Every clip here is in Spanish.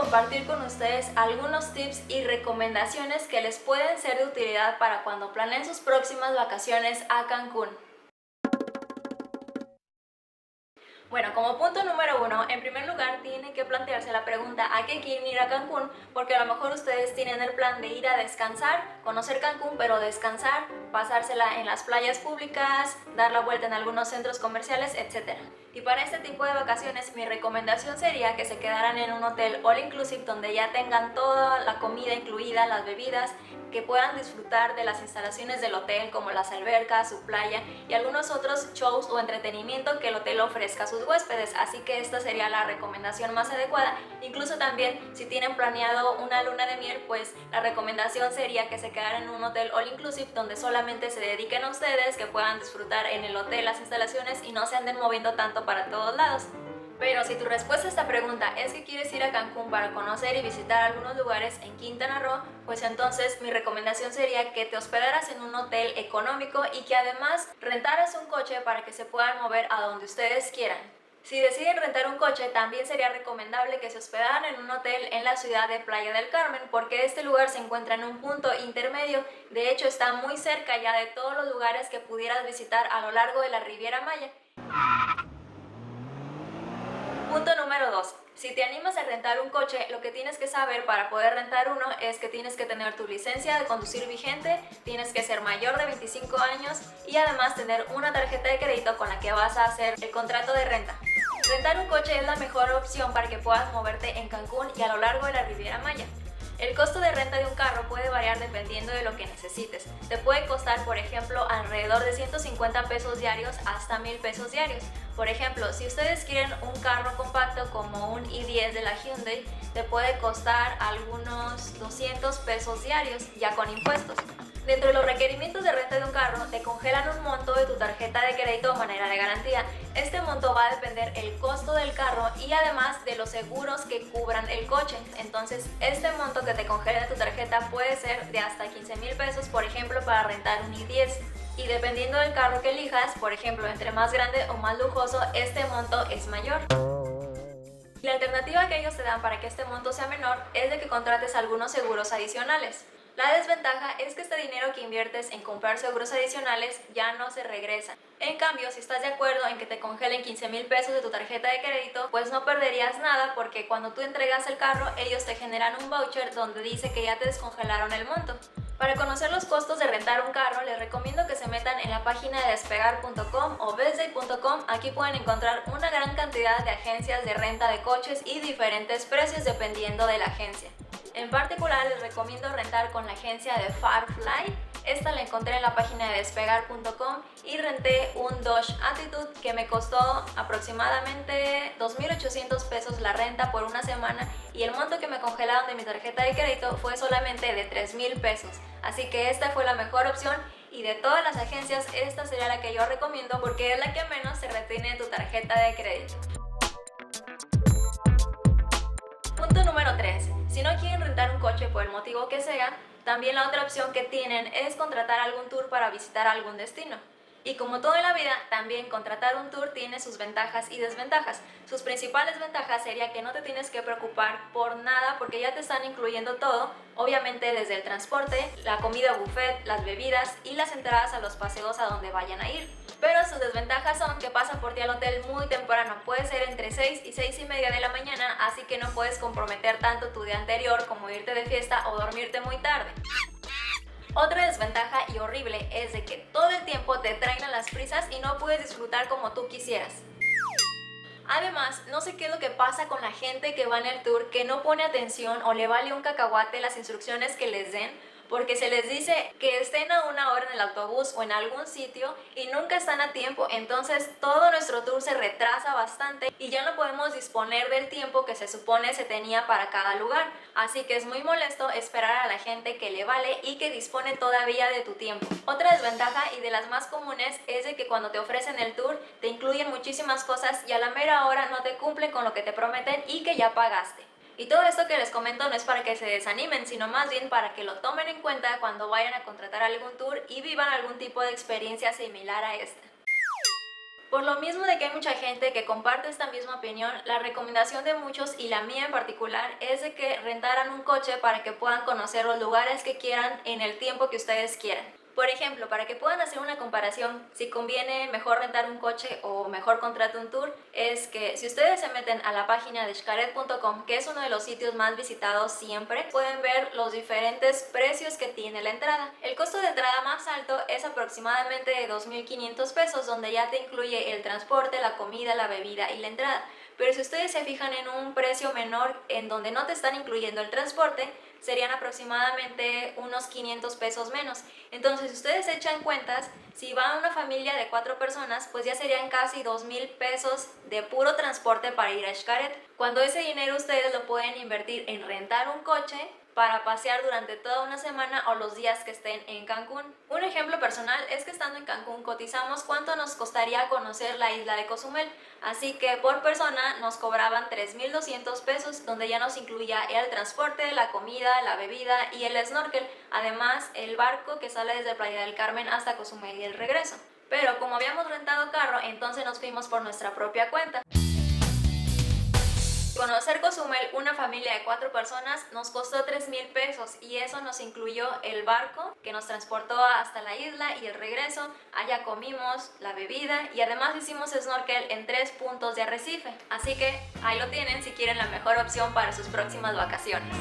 compartir con ustedes algunos tips y recomendaciones que les pueden ser de utilidad para cuando planeen sus próximas vacaciones a Cancún. Bueno, como punto número uno, en primer lugar tienen que plantearse la pregunta ¿a qué quieren ir a Cancún? Porque a lo mejor ustedes tienen el plan de ir a descansar, conocer Cancún, pero descansar, pasársela en las playas públicas, dar la vuelta en algunos centros comerciales, etc. Y para este tipo de vacaciones mi recomendación sería que se quedaran en un hotel all inclusive donde ya tengan toda la comida incluida, las bebidas, que puedan disfrutar de las instalaciones del hotel como las albercas, su playa y algunos otros shows o entretenimiento que el hotel ofrezca a sus huéspedes, así que esta sería la recomendación más adecuada. Incluso también si tienen planeado una luna de miel, pues la recomendación sería que se quedaran en un hotel all inclusive donde solamente se dediquen a ustedes, que puedan disfrutar en el hotel las instalaciones y no se anden moviendo tanto para todos lados. Pero si tu respuesta a esta pregunta es que quieres ir a Cancún para conocer y visitar algunos lugares en Quintana Roo, pues entonces mi recomendación sería que te hospedaras en un hotel económico y que además rentaras un coche para que se puedan mover a donde ustedes quieran. Si deciden rentar un coche, también sería recomendable que se hospedaran en un hotel en la ciudad de Playa del Carmen, porque este lugar se encuentra en un punto intermedio. De hecho, está muy cerca ya de todos los lugares que pudieras visitar a lo largo de la Riviera Maya. Punto número 2. Si te animas a rentar un coche, lo que tienes que saber para poder rentar uno es que tienes que tener tu licencia de conducir vigente, tienes que ser mayor de 25 años y además tener una tarjeta de crédito con la que vas a hacer el contrato de renta. Rentar un coche es la mejor opción para que puedas moverte en Cancún y a lo largo de la Riviera Maya. El costo de renta de un carro puede variar dependiendo de lo que necesites. Te puede costar, por ejemplo, alrededor de 150 pesos diarios hasta 1000 pesos diarios. Por ejemplo, si ustedes quieren un carro compacto como un i10 de la Hyundai, te puede costar algunos 200 pesos diarios ya con impuestos. Dentro de los requerimientos de renta de un carro, te congelan un monto de tu tarjeta de crédito de manera de garantía. Este monto va a depender el costo del carro y además de los seguros que cubran el coche. Entonces, este monto que te congela tu tarjeta puede ser de hasta 15,000 pesos, por ejemplo, para rentar un i10. Y dependiendo del carro que elijas, por ejemplo, entre más grande o más lujoso, este monto es mayor. La alternativa que ellos te dan para que este monto sea menor es de que contrates algunos seguros adicionales. La desventaja es que este dinero que inviertes en comprar seguros adicionales ya no se regresa. En cambio, si estás de acuerdo en que te congelen 15,000 pesos de tu tarjeta de crédito, pues no perderías nada porque cuando tú entregas el carro, ellos te generan un voucher donde dice que ya te descongelaron el monto. Para conocer los costos de rentar un carro, les recomiendo que se metan en la página de despegar.com o bestday.com. Aquí pueden encontrar una gran cantidad de agencias de renta de coches y diferentes precios dependiendo de la agencia. En particular, les recomiendo rentar con la agencia de Farfly. Esta la encontré en la página de despegar.com y renté un Dodge Attitude que me costó aproximadamente 2,800 pesos la renta por una semana y el monto que me congelaron de mi tarjeta de crédito fue solamente de 3,000 pesos. Así que esta fue la mejor opción y de todas las agencias esta sería la que yo recomiendo porque es la que menos se retiene de tu tarjeta de crédito. Punto número 3. Si no quieren rentar un coche por el motivo que sea, también la otra opción que tienen es contratar algún tour para visitar algún destino. Y como todo en la vida, también contratar un tour tiene sus ventajas y desventajas. Sus principales ventajas sería que no te tienes que preocupar por nada porque ya te están incluyendo todo, obviamente desde el transporte, la comida buffet, las bebidas y las entradas a los paseos a donde vayan a ir. Pero sus desventajas son que pasan por ti al hotel muy temprano, puede ser entre 6 y 6:30 de la mañana, así que no puedes comprometer tanto tu día anterior como irte de fiesta o dormirte muy tarde. Otra desventaja y horrible es de que todo el tiempo te traen a las prisas y no puedes disfrutar como tú quisieras. Además, no sé qué es lo que pasa con la gente que va en el tour que no pone atención o le vale un cacahuate las instrucciones que les den, porque se les dice que estén a una hora en el autobús o en algún sitio y nunca están a tiempo, entonces todo nuestro tour se retrasa bastante y ya no podemos disponer del tiempo que se supone se tenía para cada lugar, así que es muy molesto esperar a la gente que le vale y que dispone todavía de tu tiempo. Otra desventaja y de las más comunes es de que cuando te ofrecen el tour te incluyen muchísimas cosas y a la mera hora no te cumplen con lo que te prometen y que ya pagaste. Y todo esto que les comento no es para que se desanimen, sino más bien para que lo tomen en cuenta cuando vayan a contratar algún tour y vivan algún tipo de experiencia similar a esta. Por lo mismo de que hay mucha gente que comparte esta misma opinión, la recomendación de muchos y la mía en particular es de que rentaran un coche para que puedan conocer los lugares que quieran en el tiempo que ustedes quieran. Por ejemplo, para que puedan hacer una comparación, si conviene mejor rentar un coche o mejor contratar un tour, es que si ustedes se meten a la página de xcaret.com, que es uno de los sitios más visitados siempre, pueden ver los diferentes precios que tiene la entrada. El costo de entrada más alto es aproximadamente de 2.500 pesos, donde ya te incluye el transporte, la comida, la bebida y la entrada. Pero si ustedes se fijan en un precio menor en donde no te están incluyendo el transporte, serían aproximadamente unos 500 pesos menos. Entonces, si ustedes echan cuentas, si va una familia de 4 personas, pues ya serían casi 2.000 pesos de puro transporte para ir a Xcaret. Cuando ese dinero ustedes lo pueden invertir en rentar un coche para pasear durante toda una semana o los días que estén en Cancún. Un ejemplo personal es que estando en Cancún cotizamos cuánto nos costaría conocer la isla de Cozumel, así que por persona nos cobraban 3.200 pesos, donde ya nos incluía el transporte, la comida, la bebida y el snorkel, además el barco que sale desde Playa del Carmen hasta Cozumel y el regreso. Pero como habíamos rentado carro, entonces nos fuimos por nuestra propia cuenta. Conocer Cozumel, una familia de 4 personas, nos costó 3.000 pesos y eso nos incluyó el barco que nos transportó hasta la isla y el regreso. Allá comimos, la bebida y además hicimos snorkel en 3 puntos de arrecife. Así que ahí lo tienen si quieren la mejor opción para sus próximas vacaciones.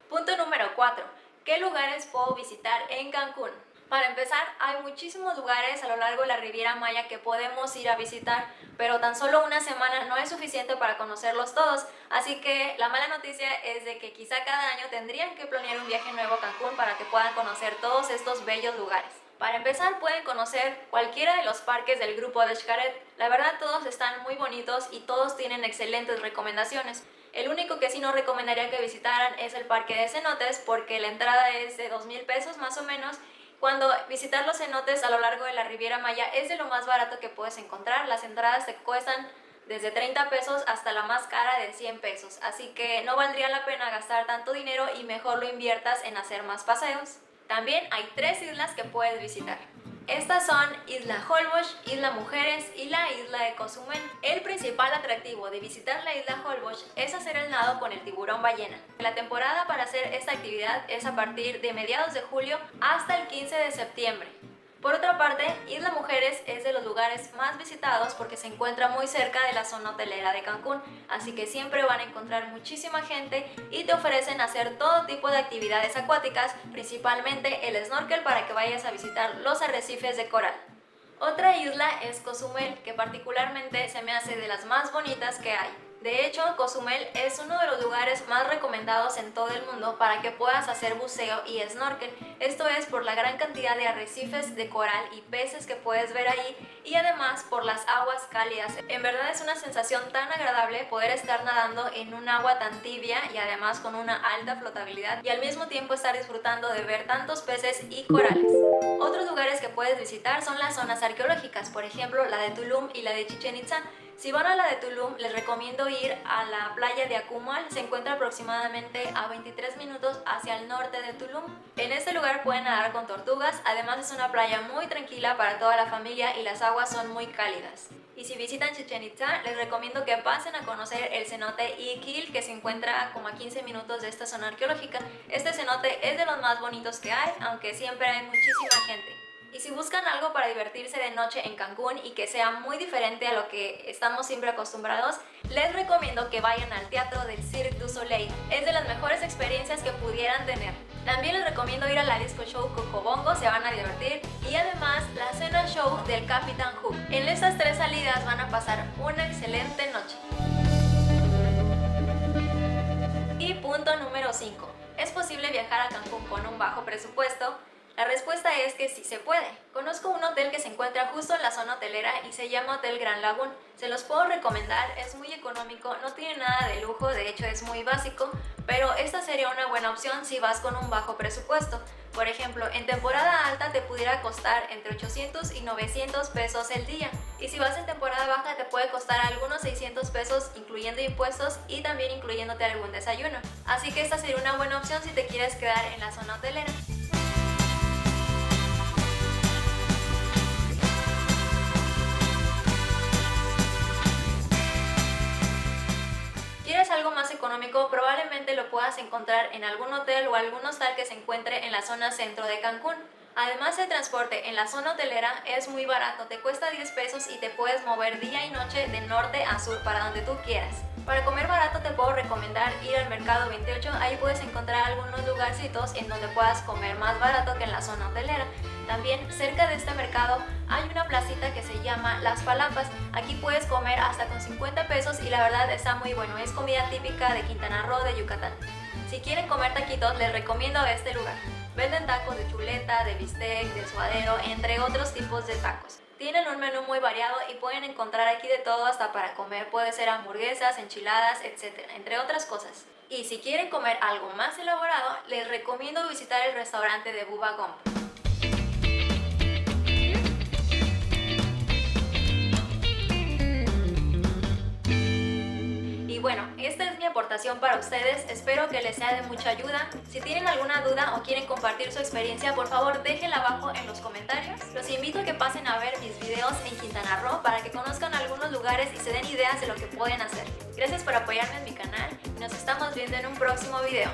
Punto número 4. ¿Qué lugares puedo visitar en Cancún? Para empezar, hay muchísimos lugares a lo largo de la Riviera Maya que podemos ir a visitar, pero tan solo una semana no es suficiente para conocerlos todos, así que la mala noticia es de que quizá cada año tendrían que planear un viaje nuevo a Cancún para que puedan conocer todos estos bellos lugares. Para empezar, pueden conocer cualquiera de los parques del grupo de Xcaret. La verdad, todos están muy bonitos y todos tienen excelentes recomendaciones. El único que sí no recomendaría que visitaran es el parque de cenotes, porque la entrada es de 2.000 pesos más o menos, cuando visitar los cenotes a lo largo de la Riviera Maya es de lo más barato que puedes encontrar. Las entradas te cuestan desde 30 pesos hasta la más cara de 100 pesos, así que no valdría la pena gastar tanto dinero y mejor lo inviertas en hacer más paseos. También hay 3 islas que puedes visitar. Estas son Isla Holbox, Isla Mujeres y la Isla de Cozumel. El principal atractivo de visitar la Isla Holbox es hacer el nado con el tiburón ballena. La temporada para hacer esta actividad es a partir de mediados de julio hasta el 15 de septiembre. Por otra parte, Isla Mujeres es de los lugares más visitados porque se encuentra muy cerca de la zona hotelera de Cancún, así que siempre van a encontrar muchísima gente y te ofrecen hacer todo tipo de actividades acuáticas, principalmente el snorkel para que vayas a visitar los arrecifes de coral. Otra isla es Cozumel, que particularmente se me hace de las más bonitas que hay. De hecho, Cozumel es uno de los lugares más recomendados en todo el mundo para que puedas hacer buceo y snorkel. Esto es por la gran cantidad de arrecifes de coral y peces que puedes ver ahí y además por las aguas cálidas. En verdad es una sensación tan agradable poder estar nadando en un agua tan tibia y además con una alta flotabilidad y al mismo tiempo estar disfrutando de ver tantos peces y corales. Otros lugares que puedes visitar son las zonas arqueológicas, por ejemplo la de Tulum y la de Chichén Itzá. Si van a la de Tulum, les recomiendo ir a la playa de Akumal, se encuentra aproximadamente a 23 minutos hacia el norte de Tulum. En este lugar pueden nadar con tortugas, además es una playa muy tranquila para toda la familia y las aguas son muy cálidas. Y si visitan Chichén Itzá, les recomiendo que pasen a conocer el cenote Iquil, que se encuentra como a 15 minutos de esta zona arqueológica. Este cenote es de los más bonitos que hay, aunque siempre hay muchísima gente. Y si buscan algo para divertirse de noche en Cancún y que sea muy diferente a lo que estamos siempre acostumbrados, les recomiendo que vayan al teatro del Cirque du Soleil. Es de las mejores experiencias que pudieran tener. También les recomiendo ir a la disco show Cocobongo, se van a divertir, y además la cena show del Capitán Hook. En estas 3 salidas van a pasar una excelente noche. Y punto número 5. ¿Es posible viajar a Cancún con un bajo presupuesto? La respuesta es que sí se puede. Conozco un hotel que se encuentra justo en la zona hotelera y se llama Hotel Gran Lagún. Se los puedo recomendar, es muy económico, no tiene nada de lujo, de hecho es muy básico, pero esta sería una buena opción si vas con un bajo presupuesto. Por ejemplo, en temporada alta te pudiera costar entre 800 y 900 pesos el día, y si vas en temporada baja te puede costar algunos 600 pesos incluyendo impuestos y también incluyéndote algún desayuno. Así que esta sería una buena opción si te quieres quedar en la zona hotelera. ¿Quieres algo más económico? Probablemente lo puedas encontrar en algún hotel o algún hostal que se encuentre en la zona centro de Cancún. Además, el transporte en la zona hotelera es muy barato, te cuesta 10 pesos y te puedes mover día y noche de norte a sur para donde tú quieras. Para comer barato te puedo recomendar ir al Mercado 28, ahí puedes encontrar algunos lugarcitos en donde puedas comer más barato que en la zona hotelera. También cerca de este mercado hay una placita que se llama Las Palapas, aquí puedes comer hasta con 50 pesos y la verdad está muy bueno, es comida típica de Quintana Roo, de Yucatán. Si quieren comer taquitos les recomiendo este lugar. Venden tacos de chuleta, de bistec, de suadero, entre otros tipos de tacos. Tienen un menú muy variado y pueden encontrar aquí de todo hasta para comer. Puede ser hamburguesas, enchiladas, etc., entre otras cosas. Y si quieren comer algo más elaborado, les recomiendo visitar el restaurante de Bubba Gump. Y bueno, esta es mi aportación para ustedes, espero que les sea de mucha ayuda. Si tienen alguna duda o quieren compartir su experiencia, por favor déjenla abajo en los comentarios. Los invito a que pasen a ver mis videos en Quintana Roo para que conozcan algunos lugares y se den ideas de lo que pueden hacer. Gracias por apoyarme en mi canal y nos estamos viendo en un próximo video.